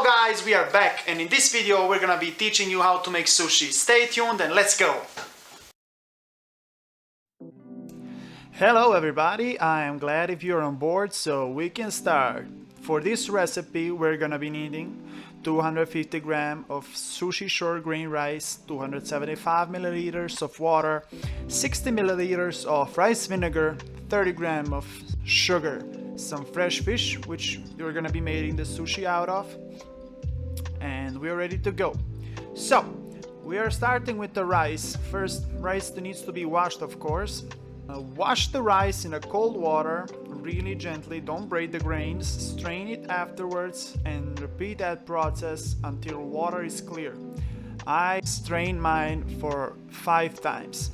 Hello guys, we are back, and in this video we're gonna be teaching you how to make sushi. Stay tuned and let's go! Hello everybody, I am glad if you're on board so we can start. For this recipe we're gonna be needing 250 grams of sushi short grain rice, 275 milliliters of water, 60 milliliters of rice vinegar, 30 grams of sugar, some fresh fish which you're gonna be making the sushi out of, and we're ready to go. So we are starting with the rice. First, rice needs to be washed, of course. Wash the rice in a cold water really gently, don't break the grains, strain it afterwards and repeat that process until water is clear. I strained mine for 5 times.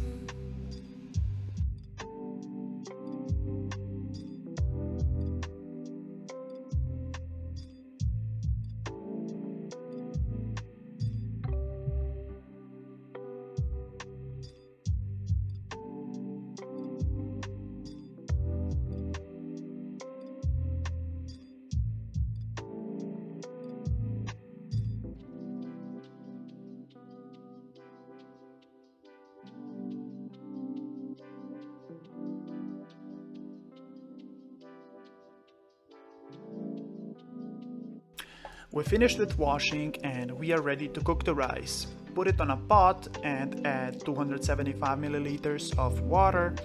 We finished with washing and we are ready to cook the rice. Put it on a pot and add 275 milliliters of water.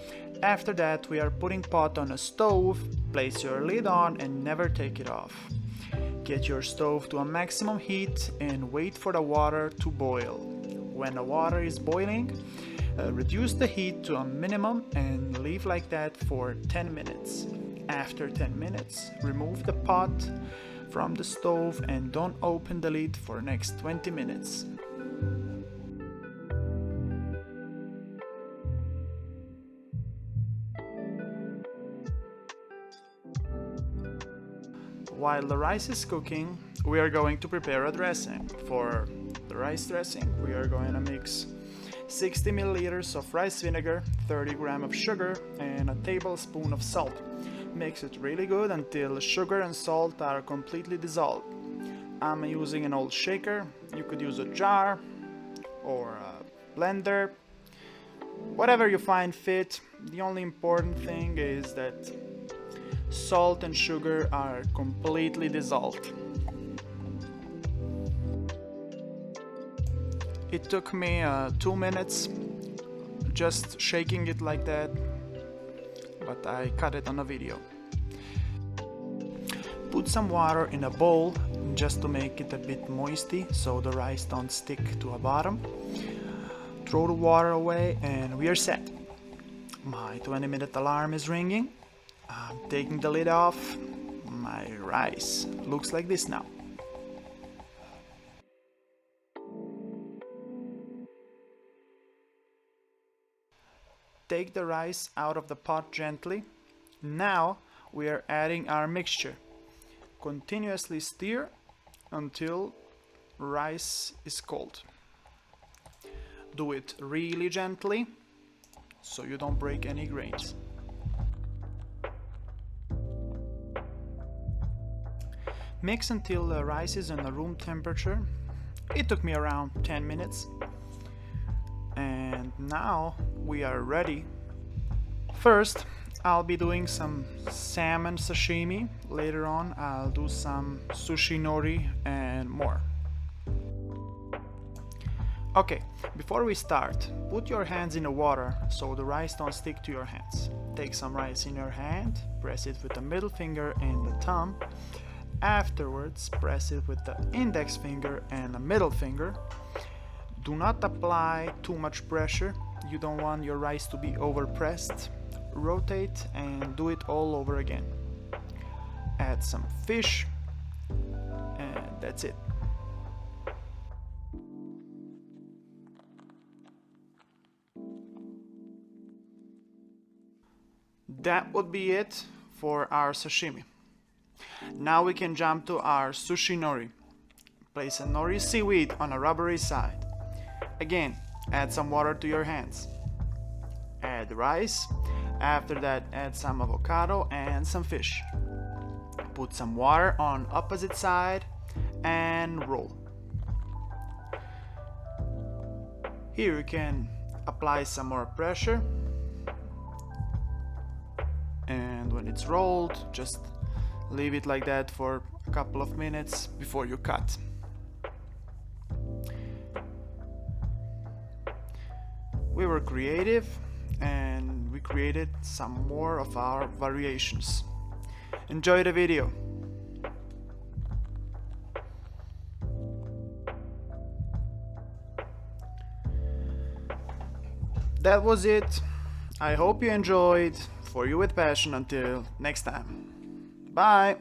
After that we are putting pot on a stove, place your lid on and never take it off. Get your stove to a maximum heat and wait for the water to boil. When the water is boiling, reduce the heat to a minimum and leave like that for 10 minutes. After 10 minutes, remove the pot from the stove and don't open the lid for next 20 minutes. While the rice is cooking, we are going to prepare a dressing. For the rice dressing, we are going to mix 60 milliliters of rice vinegar, 30 grams of sugar, and a tablespoon of salt. Mix it really good until sugar and salt are completely dissolved. I'm using an old shaker. You could use a jar or a blender, whatever you find fit. The only important thing is that salt and sugar are completely dissolved. It took me 2 minutes just shaking it like that, but I cut it on a video. Put some water in a bowl just to make it a bit moisty so the rice don't stick to a bottom. Throw the water away and we are set. My 20-minute alarm is ringing. I'm taking the lid off. My rice looks like this now. Take the rice out of the pot gently. Now we are adding our mixture. Continuously stir until rice is cold. Do it really gently so you don't break any grains. Mix until the rice is in a room temperature. It took me around 10 minutes. And now we are ready. First, I'll be doing some salmon sashimi. Later on, I'll do some sushi nori and more. Okay, before we start, put your hands in the water so the rice don't stick to your hands. Take some rice in your hand, press it with the middle finger and the thumb. Afterwards, press it with the index finger and the middle finger. Do not apply too much pressure. You don't want your rice to be overpressed. Rotate and do it all over again. Add some fish and that's it. That would be it for our sashimi. Now we can jump to our sushi nori. Place a nori seaweed on a rubbery side. Again, add some water to your hands. Add rice. After that, add some avocado and some fish. Put some water on opposite side. and roll. Here you can apply some more pressure, and when it's rolled, just leave it like that for a couple of minutes before you cut. We were creative and we created some more of our variations. Enjoy the video. That was it. I hope you enjoyed. For you with passion. Until next time. Bye.